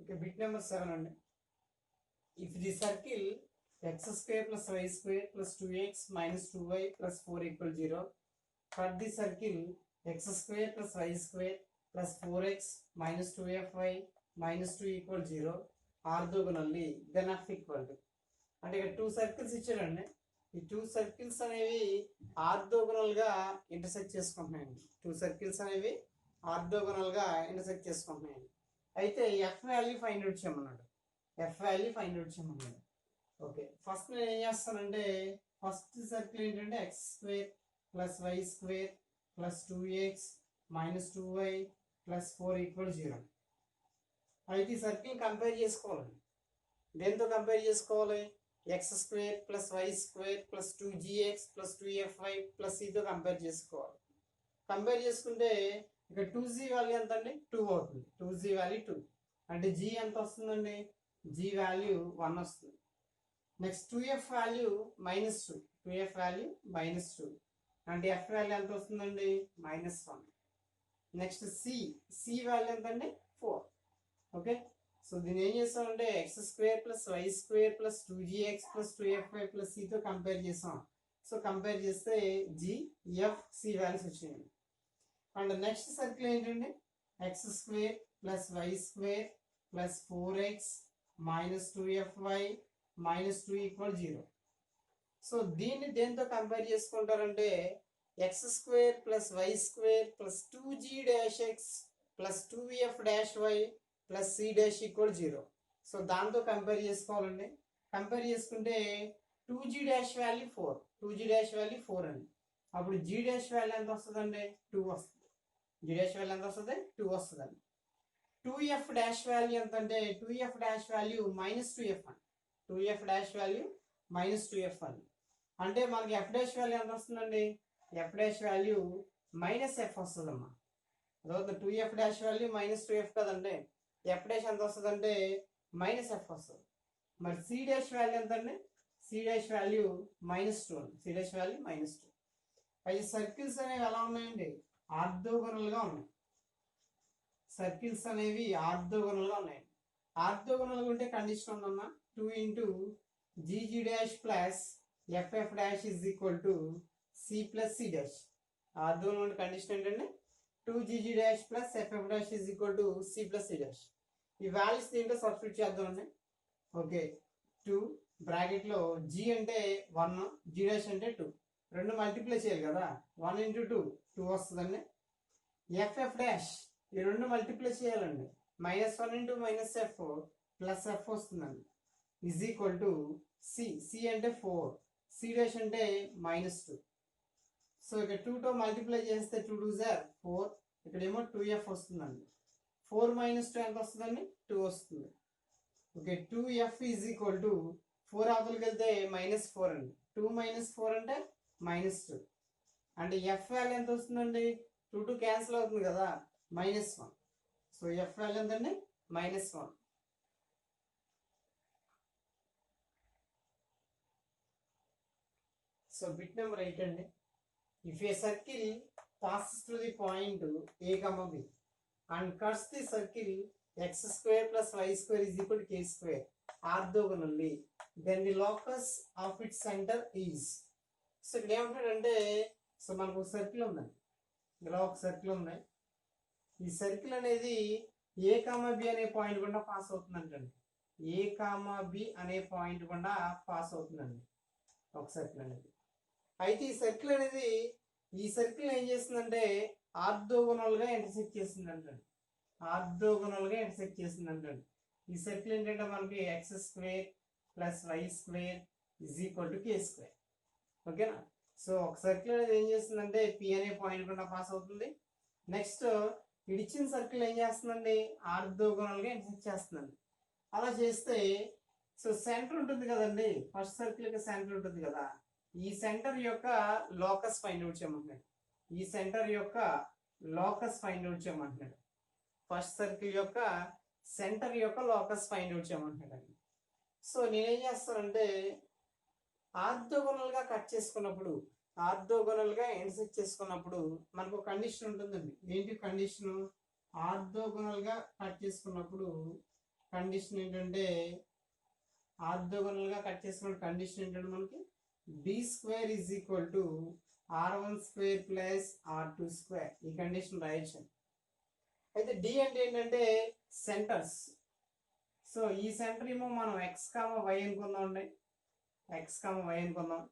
Okay, bit number 7 అండి. If the circle x square plus y square plus 2x minus 2y plus 4 equal 0, for the circle x square plus y square plus 4x minus 2fy minus 2 equal 0, orthogonally then f equal to. అంటే ఇక్కడ 2 circles ఇచ్చారండి. ఈ 2 circles అనేవి orthogonal గా intersect చేసుకుంటున్నాయండి. 2 circles అనేవి orthogonal గా intersect చేసుకుంటున్నాయండి. అయితే ఎఫ్ వాల్యూ ఫైండ్ అవుట్ చేయమన్నాడు. ఓకే, ఫస్ట్ నేను ఏం చేస్తానంటే ఫస్ట్ సర్కిల్ ఏంటంటే X square plus why square plus 2x minus 2y plus 4 equal 0. అయితే ఈ సర్కిల్ కంపేర్ చేసుకోవాలండి. దేంతో కంపేర్ చేసుకోవాలి? X square plus why square plus 2gx plus 2fy plus cతో కంపేర్ చేసుకోవాలి. కంపేర్ చేసుకుంటే ఇక్కడ 2g వాల్యూ ఎంత అండి? 2 అవుతుంది. 2g వాల్యూ 2 అంటే g ఎంత వస్తుందండి? g వాల్యూ 1 వస్తుంది. Next 2f value -2, 2f value -2 అంటే f వాల్యూ ఎంత వస్తుందండి? -1. నెక్స్ట్ c వాల్యూ ఎంత అండి? 4. ఓకే, సో దీన్ని ఏం చేస్తామంటే X square plus why square plus 2gx plus 2fy plus cతో కంపేర్ చేస్తాం. సో కంపేర్ చేస్తే g, f, c వాల్యూస్ వచ్చినాయి. అండ్ నెక్స్ట్ సర్కిల్ ఏంటండి? X square plus why square plus 4x minus 2fy minus 2 equal 0. So దీన్ని దేంతో compare చేసుకుంటారంటే X square plus why square plus 2g dash X plus 2f dash Y plus c dash equal 0. So దాంతో compare చేసుకోవాలండి. Compare చేసుకుంటే 2g dash value 4, 2g dash value 4 అండి. అప్పుడు g dash value ఎంత వస్తుందండి? 2 వస్తుంది. g డాష్ వాల్యూ ఎంత వస్తుంది? 2 వస్తుందండి. 2f డాష్ వాల్యూ ఎంత అంటే 2f డాష్ వాల్యూ -2f అండి. 2f డాష్ వాల్యూ -2f అండి. అంటే మనకి f డాష్ వాల్యూ ఎంత వస్తుందండి? f డాష్ వాల్యూ -f వస్తుందమ్మా. తర్వాత 2f డాష్ వాల్యూ -2f కదండి. f డాష్ ఎంత వస్తుందంటే -f వస్తుంది. మరి c డాష్ వాల్యూ ఎంత అండి? c డాష్ వాల్యూ -2 అండి. c dash value -2. అయితే సర్కిల్స్ అనేవి ఎలా ఉన్నాయండి? ఆర్థోగోనల్ గా ఉన్నాయి. సర్కిల్స్ అనేవి ఆర్థోగోనల్ గా ఉన్నాయి. ఆర్థోగోనల్ గా ఉంటే కండిషన్ ఉందమ్మా 2 into gg dash plus ff dash is equal to c plus c dash. Orthogonal ఉంటే కండిషన్ ఏంటంటే 2gg dash plus ff dash is equal to c plus c dash. ఈ values దీంట్లో substitute చేద్దామండి. Okay, 2 bracket లో g అంటే 1, g dash అంటే 2, రెండు multiply చేయాలి కదా. 1 ఇంటూ 2 2 వస్తుందండి. ff డాష్ ఈ రెండు మల్టిప్లై చేయాలండి. -1 ఇంటూ -f ప్లస్ f వస్తుందండి. ఈజ్ ఈక్వల్ టు c అంటే 4, c డాష్ అంటే -2. సో ఇక్కడ 2తో మల్టిప్లై చేస్తే 2 2 4, ఇక్కడేమో 2f వస్తుందండి. 4 - 2 ఎంత వస్తుందండి? 2 వస్తుంది. Okay, 2f is equal to 4 అవతలకి వెళ్తే -4 అండి. 2 - 4 అంటే -2 అంటే f వాల్యూ ఎంత వస్తుందండి? 2 2 క్యాన్సిల్ అవుతుంది కదా, -1. సో f వాల్యూ ఎంతండి? -1. సో బిట్ నెంబర్ 8 అండి. If a circle passes through the point a comma b and cuts the circle x square plus y square is equal to k square orthogonally, then the locus of its center is. So ఇక్కడ ఏమంటాడంటే, so మనకు ఒక circle ఉందండి. ఇలా ఒక circle ఉంది. ఈ circle అనేది ఏ కామా బి అనే పాయింట్ గుండా పాస్ అవుతుందంటండి. ఏ కామా బి అనే పాయింట్ గుండా పాస్ అవుతుందండి ఒక సర్కిల్ అనేది. అయితే ఈ సర్కిల్ అనేది ఈ సర్కిల్ ఏం చేస్తుందంటే ఆర్థోగోనల్ గా ఇంటర్సెక్ట్ చేస్తుందంటండి. ఆర్థోగోనల్ గా ఇంటర్సెక్ట్ చేస్తుందంటండి. ఈ సర్కిల్ ఏంటంటే మనకి x square plus why square is equal to k square. ఓకేనా? సో ఒక సర్కిల్ అనేది ఏం చేస్తుందంటే పి అనే పాయింట్ గుండా పాస్ అవుతుంది. నెక్స్ట్ ఇచ్చిన సర్కిల్ ఏం చేస్తుందండి? ఆర్థోగోనల్ గా ఇంటర్సెక్ట్ చేస్తుందండి. అలా చేస్తే సో సెంటర్ ఉంటుంది కదండి, ఫస్ట్ సర్కిల్ యొక్క సెంటర్ ఉంటుంది కదా, ఈ సెంటర్ యొక్క లోకస్ ఫైండ్ అవుట్ చేయమంటున్నాడు. ఈ సెంటర్ యొక్క లోకస్ ఫైండ్ అవుట్ చేయమంటున్నాడు. ఫస్ట్ సర్కిల్ యొక్క సెంటర్ యొక్క లోకస్ ఫైండ్ అవుట్ చేయమంటున్నాడు. సో నేనేం చేస్తానంటే ఆర్థోగోనల్ గా కట్ చేసుకున్నప్పుడు, ఆర్థోగోనల్ గా ఇంటర్సెక్ట్ చేసుకున్నప్పుడు మనకు కండిషన్ ఉంటుందండి. ఏంటి కండిషన్? ఆర్థోగోనల్ గా కట్ చేసుకున్నప్పుడు కండిషన్ ఏంటంటే ఆర్థోగోనల్ గా కట్ చేసుకున్న కండిషన్ ఏంటంటే మనకి B square is equal to r1 square plus r2 square, ఈ కండిషన్ రాయొచ్చు. అయితే డి అంటే ఏంటంటే సెంటర్స్. సో ఈ సెంటర్ ఏమో మనం ఎక్స్ కామా వై అనుకుందాం అండి, ఎక్స్ కామా వై అనుకుందాం.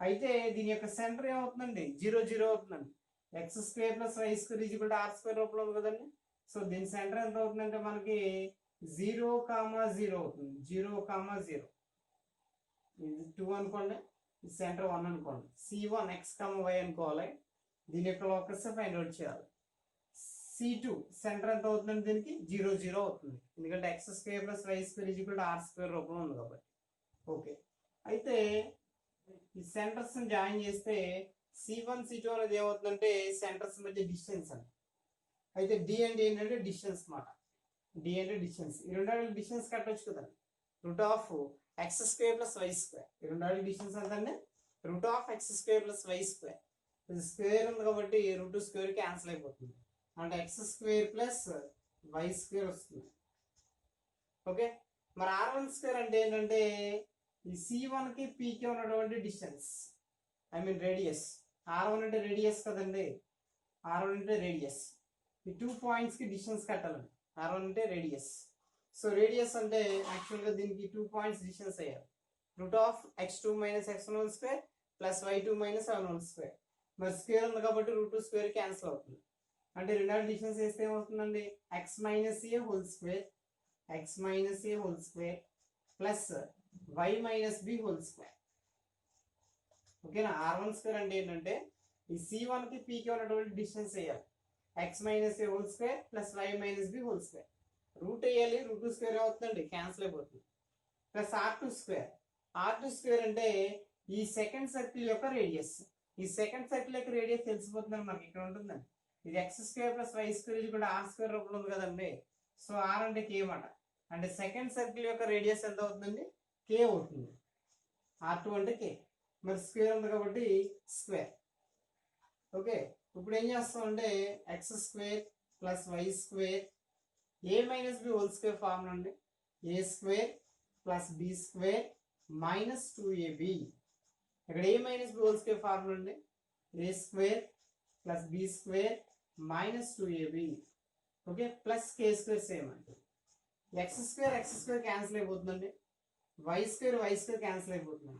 అయితే దీని యొక్క సెంటర్ ఏమవుతుందండి 0 0 అవుతుందండి. X square plus why square is equal to r square రూపంలో ఉంది కదండి. సో దీని సెంటర్ ఎంత అవుతుందంటే మనకి 0 0 అవుతుంది. 0 0 ఇది 2 అనుకోండి, సెంటర్ 1 అనుకోండి. C1 ఎక్స్ కామా వై అనుకోవాలి, దీని యొక్క లోకస్ ఫైండ్ అవుట్ చేయాలి. C2 సెంటర్ ఎంత అవుతుందండి దీనికి 0 0 అవుతుంది, ఎందుకంటే x square plus why square is equal to r square రూపంలో ఉంది కాబట్టి. ఓకే, అయితే ఈ సెంటర్స్ జాయిన్ చేస్తే C1 C2 అనేది ఏమవుతుందంటే సెంటర్స్ మధ్య డిస్టెన్స్ అని. అయితే డి అంటే ఏంటంటే డిస్టెన్స్ మాట, డి అంటే డిస్టెన్స్. ఈ రెండు డిస్టెన్స్ కట్టొచ్చు కదండి, root of x square plus why square. ఈ రెండు డిస్టెన్స్ ఎంతండి root of x square plus why square. ఇది స్క్వేర్ ఉంది కాబట్టి రూట్ స్క్వేర్ క్యాన్సిల్ అయిపోతుంది, అంటే x square plus why square వస్తుంది. ఓకే, మరి r1 స్క్వేర్ అంటే ఏంటంటే ఈ C1 కి పీకి ఉన్నటువంటి distance, I mean radius. r1 అంటే రేడియస్ కదండి, r1 అంటే రేడియస్. ఈ 2 పాయింట్స్ కి డిస్టెన్స్ కట్టాలండి, r1 అంటే రేడియస్. సో రేడియస్ అంటే యాక్చువల్గా దీనికి 2 పాయింట్స్ డిస్టెన్స్ అయ్యారు. Root of x2 minus x1 square plus y2 minus y1 square. మరి స్క్వేర్ ఉంది కాబట్టి రూట్ స్క్వేర్ క్యాన్సిల్ అవుతుంది, అంటే రెండు డిస్టెన్స్ వేస్తే ఏమవుతుందండి x minus a whole square, x minus a whole square plus y minus b whole square. ఓకేనా, r1 square అంటే ఏంటంటే ఈ C1 కి పీకి ఉన్నటువంటి డిస్టెన్స్ వేయాలి, x minus a whole square plus y minus b whole square. Root వేయాలి, root square అవుతుందండి, క్యాన్సిల్ అయిపోతుంది. Plus r2 square. r2 square అంటే ఈ సెకండ్ సర్కిల్ యొక్క రేడియస్. ఈ సెకండ్ సర్కిల్ యొక్క రేడియస్ తెలిసిపోతుందని మనకి ఇక్కడ ఉంటుందండి. ఇది x square plus why square ఇది కూడా ఆర్ స్క్వేర్ రూపంలో ఉంది కదండి. సో ఆర్ అంటే కే మాట, అంటే సెకండ్ సర్కిల్ యొక్క రేడియస్ ఎంత అవుతుందండి కే అవుతుంది. r2 అంటే కే, మరి స్క్వేర్ ఉంది కాబట్టి స్క్వేర్. ఓకే, ఇప్పుడు ఏం చేస్తాం అంటే x square plus why square a minus b whole square formula అండి. A square plus b square minus 2ab. ఇక్కడ a minus b whole square formula అండి, a square plus b square minus 2ab. Okay, plus k square same అండి. X square cancel అయిపోతుందండి, y square cancel అయిపోతుంది.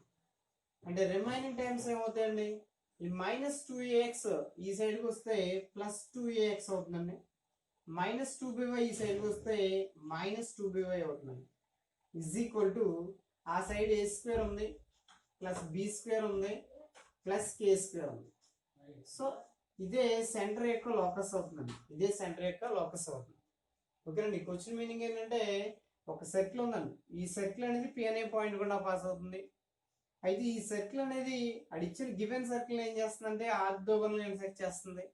అంటే remaining times ఏమవుతాయండి, ఈ minus 2ax ఈ సైడ్కి వస్తే ప్లస్ 2ax అవుతుందండి, మైనస్ 2by ఈ సైడ్కి వస్తే మైనస్ 2by అవుతుందండి. ఇజ్ ఈక్వల్ టు ఆ సైడ్ ఏ స్క్వేర్ ఉంది ప్లస్ బి స్క్వేర్ ఉంది ప్లస్ కే స్క్వేర్ ఉంది. సో ఇదే సెంటర్ యొక్క లోకస్ అవుతుందండి, ఇదే సెంటర్ యొక్క లోకస్ అవుతుంది. ఓకేనండి, క్వశ్చన్ మీనింగ్ ఏంటంటే ఒక సర్కిల్ ఉందండి, ఈ సర్కిల్ అనేది పి అనే పాయింట్ గుండా పాస్ అవుతుంది. అయితే ఈ సర్కిల్ అనేది అడిచ్చిన గివెన్ సర్కిల్ ఏం చేస్తుందంటే ఆర్థోగోనల్ ఇంటర్సెక్ట్ చేస్తుంది.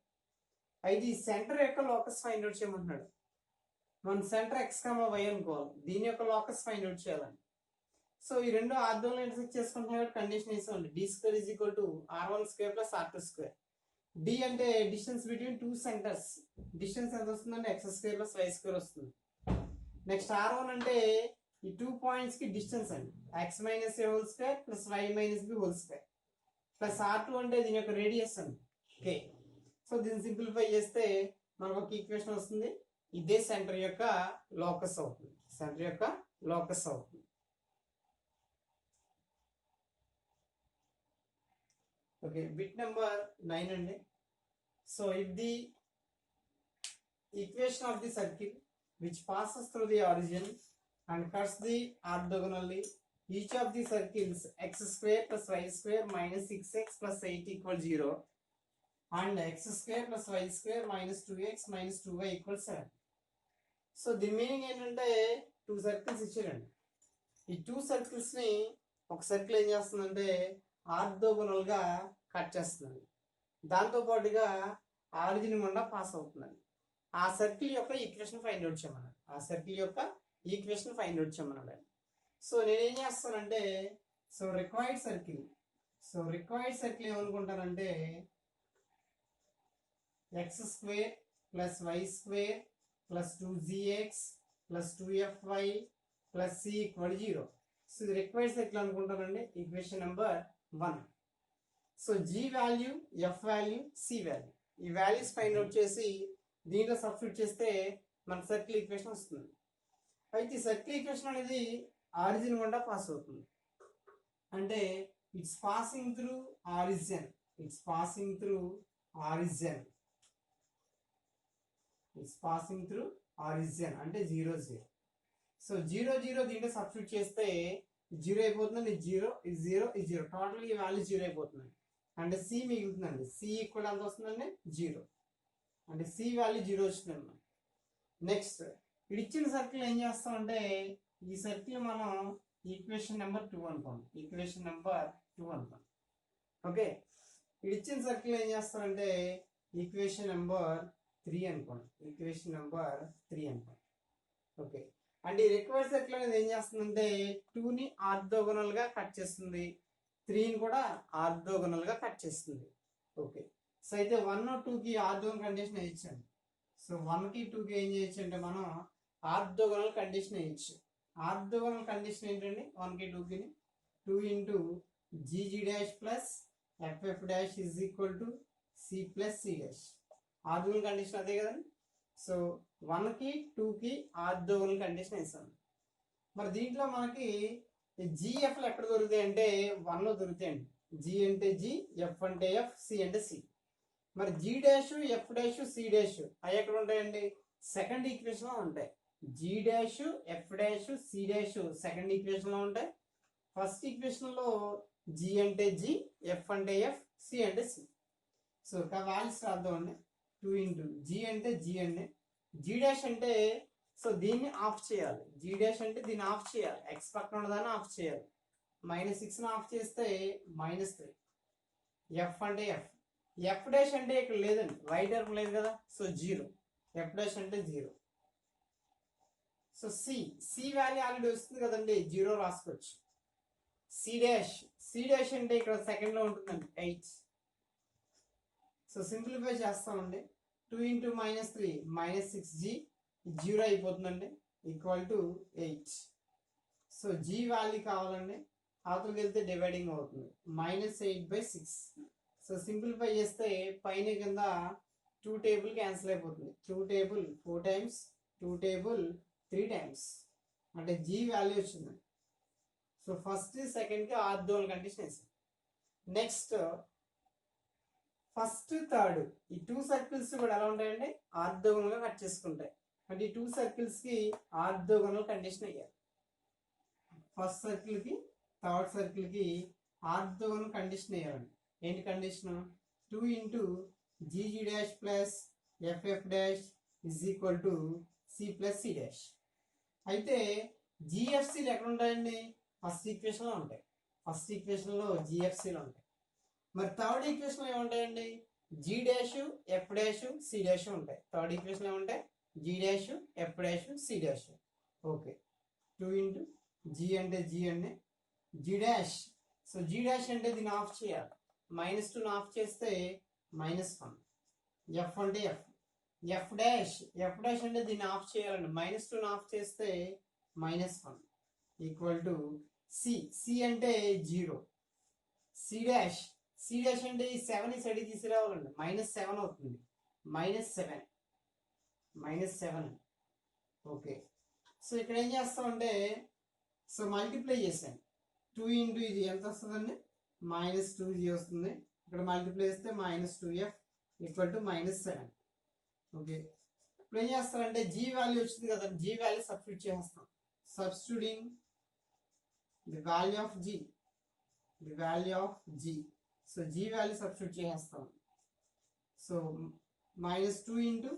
అయితే ఈ సెంటర్ యొక్క లోకస్ ఫైండ్ అవుట్ చేయమంటున్నాడు. మనం సెంటర్ ఎక్స్ కామా వై అనుకోవాలి, దీని యొక్క లోకస్ ఫైండ్ అవుట్ చేయాలండి. సో ఈ రెండు ఆర్థోగోనల్ ఇంటర్సెక్ట్ చేసుకుంటున్నాయి కాబట్టి కండిషన్ వేసామండి, d square is equal to r1 square plus r2 square. D అంటే distance between two centres, distance ఎంత వస్తుందంటే x square plus why square వస్తుంది. నెక్స్ట్ r1 అంటే ఈ 2 పాయింట్స్ కి డిస్టెన్స్ అండి, x minus a whole square plus y minus b whole square plus r2 అంటే దీని యొక్క రేడియస్ అండి ఓకే. సో దీన్ని సింప్లిఫై చేస్తే మనకు ఒక ఈక్వేషన్ వస్తుంది, ఇదే సెంటర్ యొక్క లోకస్ అవుతుంది, సెంటర్ యొక్క లోకస్ అవుతుంది. ఓకే, బిట్ నెంబర్ 9 అండి. So if the equation of the circle which passes through the origin and cuts the orthogonally, each of the circles x square plus y square minus 6x plus 8 equals 0 and x square plus y square minus 2x minus 2y equals 7. So దీని meaning ఏంటంటే 2 circles ఇచ్చారండి, ఈ 2 circles ని ఒక circle ఏం చేస్తుందంటే orthogonal గా cut చేస్తుందండి, దాంతో పాటుగా ఆరిజిన్ గుండా పాస్ అవుతుందండి. ఆ సర్కిల్ యొక్క ఈక్వేషన్ ఫైండ్ అవుట్ చేయమన్నాడు, ఆ సర్కిల్ యొక్క ఈక్వేషన్ ఫైండ్ అవుట్ చేయమన్నాడు. సో నేనేం చేస్తానంటే సో రిక్వైర్డ్ సర్కిల్ ఏమనుకుంటానంటే x square plus why square plus 2gx plus 2fy plus c equal 0. So ఇది రిక్వైర్డ్ సర్కిల్ అనుకుంటానండి, equation number 1. So g value, f value, c value, ఈ values find out చేసి దీంట్లో substitute చేస్తే మన circle equation వస్తుంది. అయితే ఈ సర్కిల్ ఈక్వేషన్ అనేది ఆరిజిన్ గుండా పాస్ అవుతుంది. అంటే it's passing through origin, it's passing through origin, it's passing through origin అంటే 0 0. సో 0 0 దీంట్లో సబ్స్టిట్యూట్ చేస్తే 0 అయిపోతుందండి, 0 ఇది 0 ఇది 0, టోటల్ ఈ వాల్యూ 0 అయిపోతుంది. అంటే సి మిగులుతుందండి, సి ఈక్వల్ ఎంత వస్తుందండి 0, అంటే సి వాల్యూ 0 వచ్చిందండి. నెక్స్ట్ ఇది ఇచ్చిన సర్కిల్ ఏం చేస్తామంటే ఈ సర్కిల్ మనం ఈక్వేషన్ నెంబర్ 2 అనుకోండి, ఈక్వేషన్ నెంబర్ 2 అనుకోండి. ఓకే, ఇది ఇచ్చిన సర్కిల్ ఏం చేస్తామంటే ఈక్వేషన్ నెంబర్ 3 అనుకోండి, ఈక్వేషన్ నెంబర్ 3 అనుకోండి. ఓకే, అండ్ ఈ రిక్వైర్డ్ సర్కిల్ అనేది ఏం చేస్తుందంటే 2ని ఆర్థోగోనల్ గా కట్ చేస్తుంది, 3ని కూడా ఆర్థోగోనల్ గా కట్ చేస్తుంది. ఓకే, సో అయితే 1 2కి ఆర్థోగోనల్ కండిషన్ ఇచ్చాను. సో 1కి 2కి ఏం చేయొచ్చు అంటే మనం ఆర్థోగోనల్ కండిషన్ ఇచ్చు. ఆర్థోగోనల్ కండిషన్ ఏంటండి 1కి 2కి 2 into g g dash plus f f dash is equal to c plus c dash. Orthogonal condition అదే కదండి. సో 1కి 2కి ఆర్థోగోనల్ కండిషన్ వేసాను. మరి దీంట్లో మనకి జిఎఫ్లు ఎక్కడ దొరుకుతాయి అంటే 1లో దొరుకుతాయండి. జి అంటే జి, ఎఫ్ అంటే ఎఫ్, సి అంటే సి. మరి g dash, f dash, c dash అవి ఎక్కడ ఉంటాయండి సెకండ్ ఈక్వేషన్ లో ఉంటాయి. G dash, f dash, c dash second equation లో ఉంటాయి. ఫస్ట్ ఈక్వేషన్ లో జి అంటే జి, ఎఫ్ అంటే ఎఫ్, సి అంటే సి. సో వాల్యూస్ రాద్దామండి. 2 ఇంటూ జి అంటే జి అండి, జి డాష్ అంటే సో దీన్ని ఆఫ్ చేయాలి, జి డాష్ అంటే దీన్ని ఆఫ్ చేయాలి, ఎక్స్ పక్కన ఉన్నదాన్ని ఆఫ్ చేయాలి. -6ని ఆఫ్ చేస్తే -3. ఎఫ్ అంటే ఎఫ్, ఎఫ్ డాష్ అంటే ఇక్కడ లేదండి, రైట్ టర్మ్ లేదు కదా, సో 0, ఎఫ్ డాష్ అంటే 0. So c, c value already వస్తుంది కదండి, 0 రాసుకోవచ్చు. సి డాష్, సి డాష్ అంటే ఇక్కడ సెకండ్ లో ఉంటుందండి 8. సో సింప్లిఫై చేస్తామండి. 2 ఇంటూ -3 -6g 0 అయిపోతుందండి, equal to 8. So g value కావాలండి, అవతలకి వెళ్తే డివైడింగ్ అవుతుంది, -8/6. సో సింప్లిఫై చేస్తే పైన కింద 2 టేబుల్ క్యాన్సిల్ అయిపోతుంది, 2 టేబుల్ 4 టైమ్స్, 2 టేబుల్ 3 టైమ్స్, అంటే జీ వాల్యూ వచ్చింది. సో ఫస్ట్ సెకండ్కి ఆర్థోగోనల్ కండిషన్ వేసాం. నెక్స్ట్ ఫస్ట్ థర్డ్ ఈ 2 సర్కిల్స్ కూడా ఎలా ఉంటాయండి ఆర్థోగోనల్ గా కట్ చేసుకుంటాయి. అంటే ఈ 2 సర్కిల్స్ కి ఆర్థోగోనల్ కండిషన్ అయ్యారు. ఫస్ట్ సర్కిల్ కి థర్డ్ సర్కిల్ కి ఆర్థోగోనల్ కండిషన్ అయ్యారండి. ఏంటి condition? 2 into g g dash plus f f dash is equal to c plus c dash. అయితే జిఎఫ్సీలు ఎక్కడ ఉంటాయండి? ఫస్ట్ ఈక్వేషన్ లో ఉంటాయి, ఫస్ట్ ఈక్వేషన్ లో జిఎఫ్సీలు ఉంటాయి. మరి థర్డ్ ఈక్వేషన్ లో ఏముంటాయండి? G dash, f dash, c dash ఉంటాయి. థర్డ్ ఈక్వేషన్ లో ఏముంటాయి? G dash, f dash, c dash. Okay, 2 into g అంటే జీ అండి, g dash. So g dash అంటే దీన్ని ఆఫ్ చేయాలి, -2ని ఆఫ్ చేస్తే -1. ఎఫ్ అంటే F, F dash, f dash అంటే దీన్ని ఆఫ్ చేయాలండి, -2ని ఆఫ్ చేస్తే -1 ఈక్వల్ టు సి, సి అంటే 0. సి డాష్, సి డాష్ అంటే ఈ 7 ఈ సైడ్ తీసుకురావాలండి, -7 అవుతుంది, -7. ఓకే, సో ఇక్కడ ఏం చేస్తామంటే సో మల్టిప్లై చేసాను, 2 ఇంటూ ఇది ఎంత వస్తుందండి? -2g వస్తుంది. ఇక్కడ మల్టిప్లై చేస్తే -2f ఈక్వల్ టు -7. ఓకే, ఇప్పుడు ఏం చేస్తారంటే జీ వాల్యూ వచ్చింది కదా, జీ వాల్యూ సబ్స్టిట్యూట్ చేస్తాం. Substituting the value of g, the value of g. So g value substitute చేస్తాం. సో -2 ఇంటూ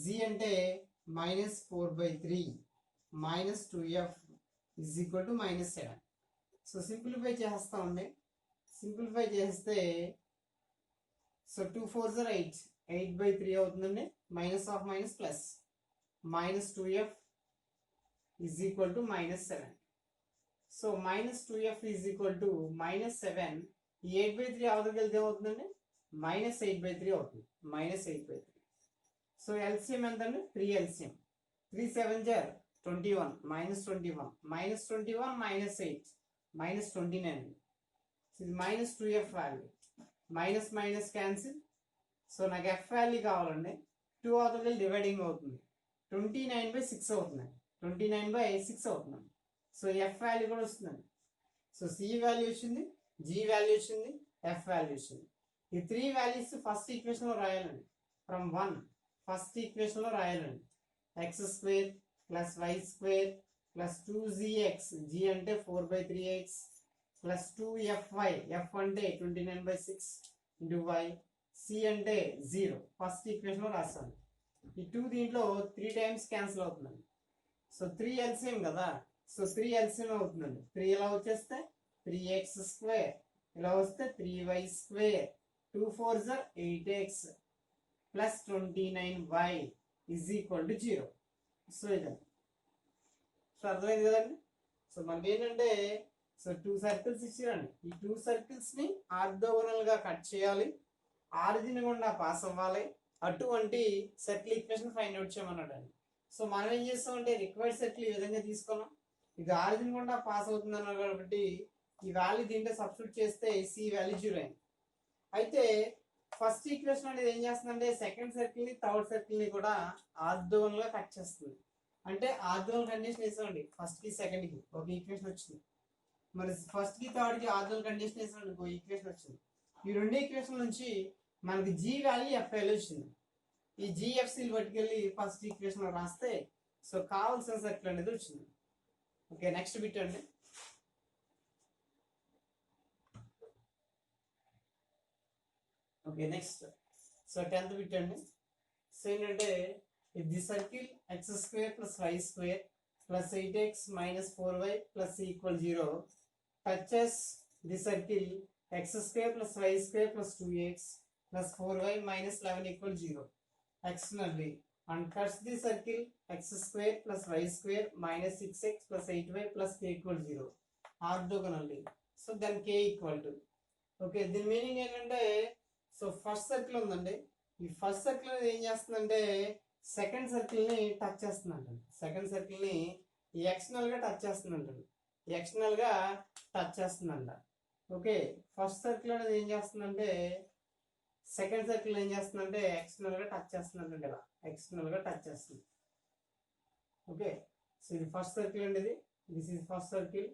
జీ అంటే -4/3 -2f is equal to -7. So simplify చేస్తామండి. Simplify చేస్తే సో 2 4s are 8, 8/3 అవుతుందండి, minus of minus plus, -2f is equal to -7. So -2f is equal to -7. ఈ 8/3 అవతలకి వెళ్తే ఏమవుతుందండి? -8/3 అవుతుంది, -8/3. సో ఎల్సిఎం ఎంత అండి? 3 ఎల్సిఎం, 3 7 జార్ 21 -21 -21 -8 -29. So ఇది -2f value, minus minus cancel. So నాకు ఎఫ్ వాల్యూ కావాలండి. 2 అవతల డివైడింగ్ అవుతుంది, 29/6 అవుతుంది, 29/6 అవుతుంది. సో ఎఫ్ వాల్యూ కూడా వస్తుందండి. సో సి వాల్యూ వచ్చింది, జీ వాల్యూ వచ్చింది, ఎఫ్ వాల్యూ వచ్చింది. ఈ 3 వాల్యూస్ ఫస్ట్ ఈక్వేషన్లో రాయాలండి. ఫ్రమ్ 1 ఫస్ట్ ఈక్వేషన్లో రాయాలండి. x² + y² + 2zx, g అంటే 4/3x + 2fy, f అంటే 29/6 × y, c అంటే 0. ఫస్ట్ ఈక్వేషన్లో రాస్తాను. ఈ 2 దీంట్లో 3 టైమ్స్ క్యాన్సిల్ అవుతుందండి. సో 3 ఎల్సిఎం కదా, సో 3 ఎల్సిఎం అవుతుందండి. 3 ఇలా వచ్చేస్తే 3x², ఇలా వస్తే 3y², 2 4s are 8x + 29y = 0. So ఇదండి. సో అర్థమైంది కదండి. సో మనకి ఏంటంటే, సో 2 సర్కిల్స్ ఇచ్చారండి. ఈ 2 సర్కిల్స్ ని ఆర్థోగోనల్ గా కట్ చేయాలి, ఆరిజిన్ గుండా పాస్ అవ్వాలి, అటువంటి సర్కిల్ ఈక్వేషన్ ఫైండ్ అవుట్ చేయమన్నాడండి. సో మనం ఏం చేస్తామంటే రిక్వైర్డ్ సర్కిల్ ఈ విధంగా తీసుకున్నాం. ఇది ఆరిజిన్ గుండా పాస్ అవుతుంది అన్నారు కాబట్టి ఈ వాల్యూ దీంట్లో సబ్స్టిట్యూట్ చేస్తే సి వాల్యూ 0 అయింది. అయితే ఫస్ట్ ఈక్వేషన్ అనేది ఏం చేస్తుందంటే సెకండ్ సర్కిల్ ని థర్డ్ సర్కిల్ ని కూడా ఆర్థోగోనల్ గా కట్ చేస్తుంది. అంటే ఆర్థోగోనల్ కండిషన్ వేసామండి. ఫస్ట్ కి సెకండ్ కి ఒక ఈక్వేషన్ వచ్చింది, మరి ఫస్ట్ కి థర్డ్ కి ఆర్థోగోనల్ కండిషన్ వేసామండి, ఒక ఈక్వేషన్ వచ్చింది. ఈ రెండు ఈక్వేషన్ నుంచి మనకి జీ వాల్యూ ఎఫ్ వాల్యూ వచ్చింది. ఈ జిఎఫ్సీలు పట్టుకెళ్ళి ఫస్ట్ ఈక్వేషన్ లో రాస్తే సో కావాల్సిన సర్కిల్ అనేది వచ్చింది. ఓకే, నెక్స్ట్ బిట్ అండి. Okay, next so 10th bit అండి. సో ఏంటంటే the circle x² + y² + 8x - 4y + c = 0 touches the circle x² + y² + 2x + 4y - 11 = 0 externally, and cuts the circle x² + y² - 6x + 8y + k = 0 orthogonally. So then k = okay, దీని meaning ఏంటంటే, so first circle ఉందండి. ఈ first circle అనేది ఏం చేస్తుందంటే second circle ని touch చేస్తుందంట. Second circle ని ఎక్స్టర్నల్ గా టచ్ చేస్తుందంట, ఎక్స్టర్నల్ గా టచ్ చేస్తుందంట. ఓకే, ఫస్ట్ సర్కిల్ అనేది ఏం చేస్తుందంటే సెకండ్ సర్కిల్ ఏం చేస్తుందంటే ఎక్స్టర్నల్ గా టచ్ చేస్తుందంటే ఇలా ఎక్స్టర్నల్ గా టచ్ చేస్తుంది. ఓకే, సో ఇది ఫస్ట్ సర్కిల్ అండి. ఇది this is first circle,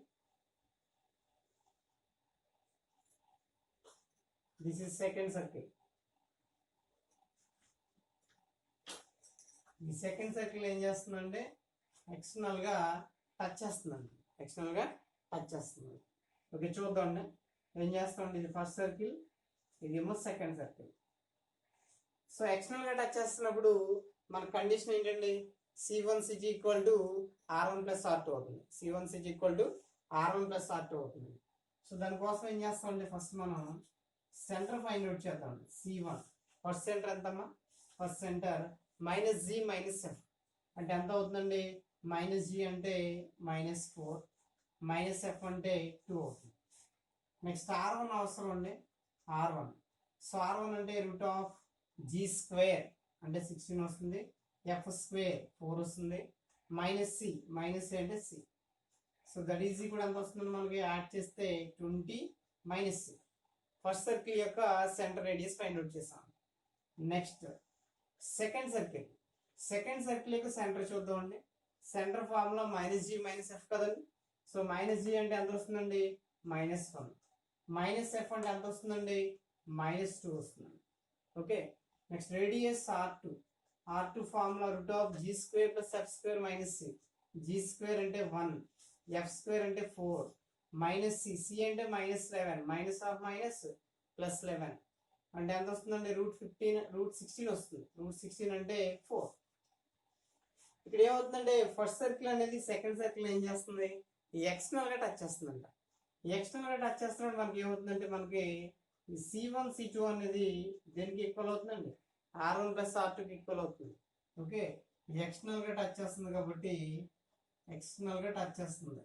this is second circle. ఈ సెకండ్ సర్కిల్ ఏం చేస్తుందంటే ఎక్స్టర్నల్ గా టచ్ చేస్తుందండి, ఎక్స్టర్నల్ గా టచ్ చేస్తుంది. ఓకే, చూద్దామండి ఏం చేస్తామండి. ఇది ఫస్ట్ సర్కిల్, ఇదేమో సెకండ్ సర్కిల్. సో ఎక్స్టర్నల్ గా టచ్ చేస్తున్నప్పుడు మన కండిషన్ ఏంటండి, C1CG = R1 + R2 అవుతుంది. C1CG = R1 + R2 అవుతుంది. సో దానికోసం ఏం చేస్తామండి, ఫస్ట్ మనం సెంటర్ ఫైండ్ అవుట్ చేద్దాం. C1 ఫస్ట్ సెంటర్ ఎంతమ్మా, ఫస్ట్ సెంటర్ -G - F అంటే ఎంత అవుతుందండి, -G అంటే -4, -F అంటే 2 అవుతుంది. నెక్స్ట్ R1 అవసరం అండి, R1. సో R1 అంటే √G² అంటే 16 వస్తుంది, F² 4 వస్తుంది, -C అంటే C. సో దట్ ఈజ్ కూడా ఎంత వస్తుంది మనకి యాడ్ చేస్తే 20 - C. ఫస్ట్ సర్కిల్ యొక్క సెంటర్ రేడియస్ ఫైండ్ అవుట్ చేసాం. Next second circle, second circle యొక్క సెంటర్ చూద్దామండి. సెంటర్ ఫార్ములా -G - F కదండి. సో -G అంటే ఎంత వస్తుందండి, -1, -F అంటే ఎంత వస్తుందండి, -2 వస్తుందండి. Okay, next radius R2 formula √G² + F² - C. G² అంటే 1, F² అంటే 4, -C అంటే -11, -of +11 అంటే ఎంత వస్తుందండి, √16 వస్తుంది. √16 అంటే 4. ఇక్కడ ఏమవుతుందంటే ఫస్ట్ సర్కిల్ అనేది సెకండ్ సర్కిల్ ఏం చేస్తుంది, ఎక్స్టర్నల్ గా టచ్ చేస్తుందంట. ఎక్స్టర్నల్ గా టచ్ చేస్తున్నప్పుడు మనకి ఏమవుతుందంటే మనకి C1 C2 అనేది దేనికి ఈక్వల్ అవుతుందండి, R1 + R2కి ఈక్వల్ అవుతుంది. ఓకే, ఎక్స్టర్నల్ గా టచ్ చేస్తుంది కాబట్టి ఎక్స్టర్నల్ గా టచ్ చేస్తుంది,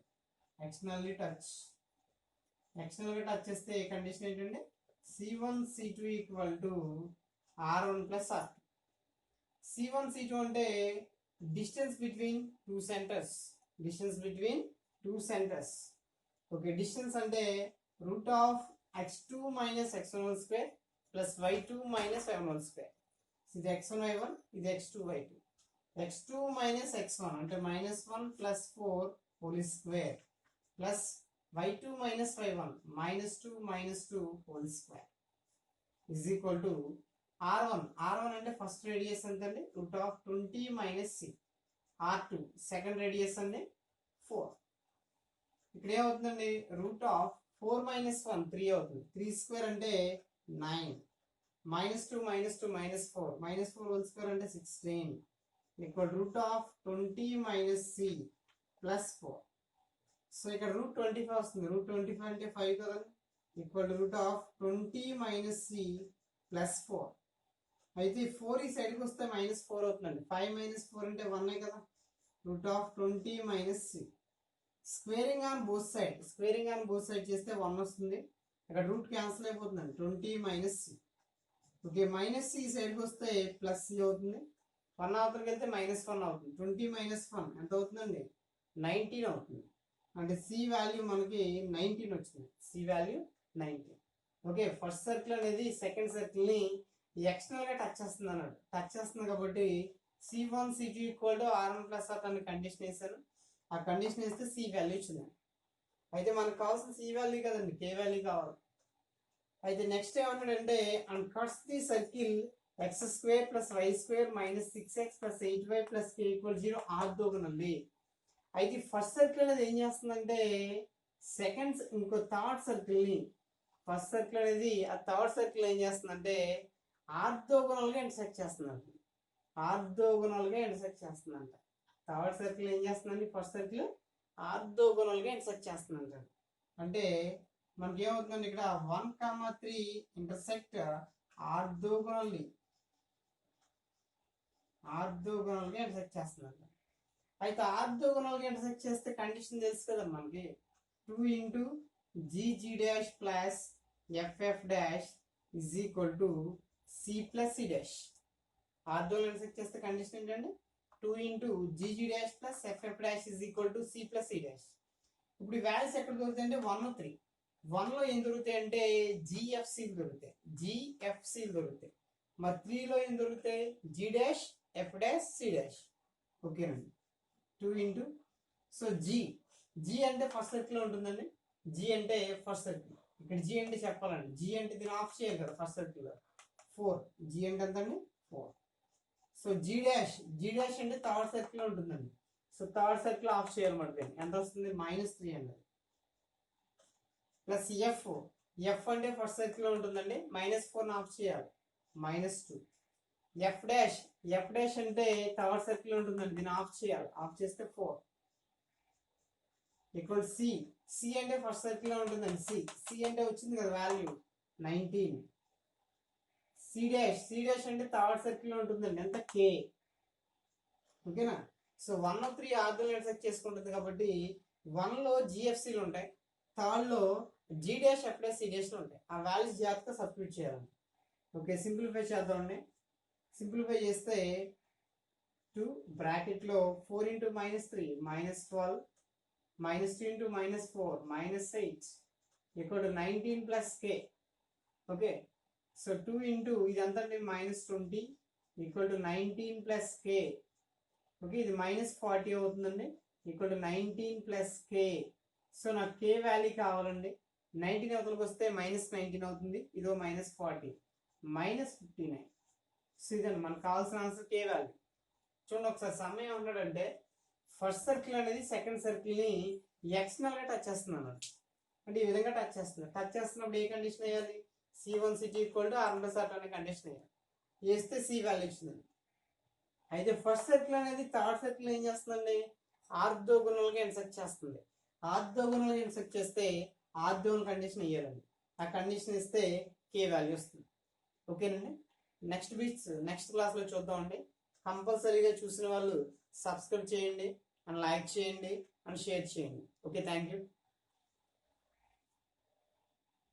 ఎక్స్టర్నల్లీ టచ్. ఎక్స్టర్నల్ గా టచ్ చేస్తే కండిషన్ ఏంటంటే C1 C2 = R1 + R2. C1 C2 అంటే distance between two centers. Distance between two centers. Okay, distance అంటే root of x2 minus x1 whole square plus y2 minus y1 whole square. ఇది x1 y1, ఇది x2 y2. x2 minus x1 అంటే minus 1 plus 4 whole square plus y2 minus y1 minus 2 minus 2 whole square is equal to r1. r1 అంటే first radius ఎంతండి? Root of 20 minus c. r2 second radius అండి 4. ఇక్కడ ఏమవుతుందండి? Root of 4 minus 1 3 అవుతుంది. 3 square అంటే 9 minus 2 minus 2 minus 4 minus 4 whole square అంటే 16 equal root of 20 minus c plus 4. So ఇక్కడ route 25 వస్తుంది. రూట్ 25 అంటే 5 కదండి, equal root of 20 minus c plus 4. అయితే 4 ఈ సైడ్కి వస్తే మైనస్ 4 అవుతుందండి. 5 మైనస్ 4 అంటే 1 కదా. Root of 20 minus c. Squaring on both side, squaring on both side చేస్తే 1 వస్తుంది. ఇక్కడ రూట్ క్యాన్సిల్ అయిపోతుందండి. 20 మైనస్ c. ఓకే, మైనస్ ఈ సైడ్కి వస్తే ప్లస్ సి అవుతుంది. 1 అవతలకి వెళ్తే మైనస్ 1 అవుతుంది. 20 మైనస్ 1 ఎంత అవుతుందండి? 19 అవుతుంది. అంటే సి వాల్యూ మనకి 19 వచ్చింది. C value 19. Okay, first circle అనేది సెకండ్ సర్కిల్ని ఎక్స్టర్నల్గా టచ్ చేస్తుంది అన్నాడు. టచ్ చేస్తుంది కాబట్టి C1 C2 equal to R1 plus R అని కండిషన్ వేసాను. ఆ కండిషన్ వేస్తే సి వాల్యూ వచ్చిందండి. అయితే మనకు కావాల్సిన సి వాల్యూ కదండి, కే వాల్యూ కావాలి. అయితే నెక్స్ట్ ఏమన్నాడంటే and cuts the circle x square plus why square minus 6x plus 8y plus k equal 0 orthogonally. అయితే ఫస్ట్ సర్కిల్ అనేది ఏం చేస్తుందంటే సెకండ్ ఇంకో థర్డ్ సర్కిల్ని, ఫస్ట్ సర్కిల్ అనేది ఆ థర్డ్ సర్కిల్ ఏం చేస్తుందంటే ఆర్థోగోనల్గా ఇంటర్సెక్ట్ చేస్తుందంట. ఆర్థోగోనల్గా ఇంటర్సెక్ట్ చేస్తుందంట. థర్డ్ సర్కిల్ ఏం చేస్తుందండి? ఫస్ట్ సర్కిల్ ఆర్థోగోనల్గా ఇంటర్సెక్ట్ చేస్తుందంట. అంటే మనకి ఏమవుతుందండి? ఇక్కడ 1, 3 ఇంటర్సెక్ట్ ఆర్థోగోనల్లీ, ఆర్థోగోనల్గా ఇంటర్సెక్ట్ చేస్తుందంట. అయితే ఆర్థోగోనల్గా ఇంటర్సెక్ట్ చేస్తే కండిషన్ తెలుసు కదా మనకి, 2 into g g dash plus f f dash is equal to c plus c dash. Orthogonal intersect చేస్తే కండిషన్ ఏంటండి? 2 into g g dash plus f f dash is equal to c plus c dash. ఇప్పుడు ఈ values ఎక్కడ దొరుకుతాయి అంటే 1, 3. 1లో ఏం దొరుకుతాయి అంటే జిఎఫ్సీలు దొరుకుతాయి, జిఎఫ్సీలు దొరుకుతాయి. మరి 3లో ఏం దొరుకుతాయి? G dash f dash c dash. ఓకేనండి. 2 ఇంటూ సో జీ అంటే ఫస్ట్ సర్కిల్ ఉంటుందండి. జీ అంటే ఫస్ట్ సర్కిల్. ఇక్కడ జీ అంటే చెప్పాలండి, జీ అంటే దీన్ని ఆఫ్ చేయాలి కదా ఫస్ట్ సర్కిల్. 4 జీ అంటే ఎంతండి? 4. సో జీ డాష్ అంటే థర్డ్ సర్కిల్ ఉంటుందండి. సో థర్డ్ సర్కిల్ ఆఫ్ చేయాలన్నమాట. ఎంత వస్తుంది? -3 అండి. ప్లస్ ఎఫ్ అంటే ఫస్ట్ సర్కిల్ ఉంటుందండి. -4 ఆఫ్ చేయాలి, -2. ఎఫ్ డాష్ అంటే థర్డ్ సర్కిల్ ఉంటుందండి, దీన్ని ఆఫ్ చేయాలి, ఆఫ్ చేస్తే 4 ఈక్వల్ సి అంటే ఫస్ట్ సర్కిల్ ఉంటుందండి. సి అంటే వచ్చింది కదా వాల్యూ 19. సి డాష్ అంటే థర్డ్ సర్కిల్ ఉంటుందండి, ఎంత? కే. ఓకేనా? సో 1, 3 ఆర్థోగోనల్ ఇంటర్సెక్ట్ చేసుకుంటుంది కాబట్టి 1లో జిఎఫ్సీలు ఉంటాయి, థర్డ్లో g dash f dash c డాష్లు ఉంటాయి. ఆ వాల్యూస్ జాగ్రత్తగా సబ్స్టిట్యూట్ చేయాలి. ఓకే, సింప్లిఫై చేద్దామండి. సింప్లిఫై చేస్తే 2 బ్రాకెట్లో 4 into -3 -12 -2 into -4 -8 equal to 19 plus K. Okay, so 2 into ఇదంతా -20 equal to 19 plus K. Okay, ఇది -40 అవుతుందండి, equal to 19 plus K. So నాకు కే వాల్యూ కావాలండి. 19 అవతలకు వస్తే -19 అవుతుంది, ఇదో -40 -59. సో ఇదండి మనకు కావాల్సిన ఆన్సర్ కే వాల్యూ. చూడండి ఒకసారి సమయం ఉన్నాడంటే ఫస్ట్ సర్కిల్ అనేది సెకండ్ సర్కిల్ని ఎక్స్టర్నల్గా టచ్ చేస్తుంది అన్నమాట. అంటే ఈ విధంగా టచ్ చేస్తుంది. టచ్ చేస్తున్నప్పుడు ఏ కండిషన్ వేయాలి? C1 C2 equal to R1 plus R2 అనే కండిషన్ వేయాలి. వేస్తే సి వాల్యూ వచ్చిందండి. అయితే ఫస్ట్ సర్కిల్ అనేది థర్డ్ సర్కిల్ ఏం చేస్తుందండి? ఆర్థోగోనల్గా ఇంటర్సెక్ట్ చేస్తుంది. ఆర్థోగోనల్గా ఇంటర్సెక్ట్ చేస్తే ఆర్థోగోనల్ కండిషన్ వేయాలండి. ఆ కండిషన్ ఇస్తే కే వాల్యూ వస్తుంది. ఓకేనండి. నెక్స్ట్ క్లాస్లో చూద్దామండి. కంపల్సరీగా చూసిన వాళ్ళు సబ్స్క్రైబ్ చేయండి అండ్ లైక్ చేయండి అండ్ షేర్ చేయండి. Okay, thank you.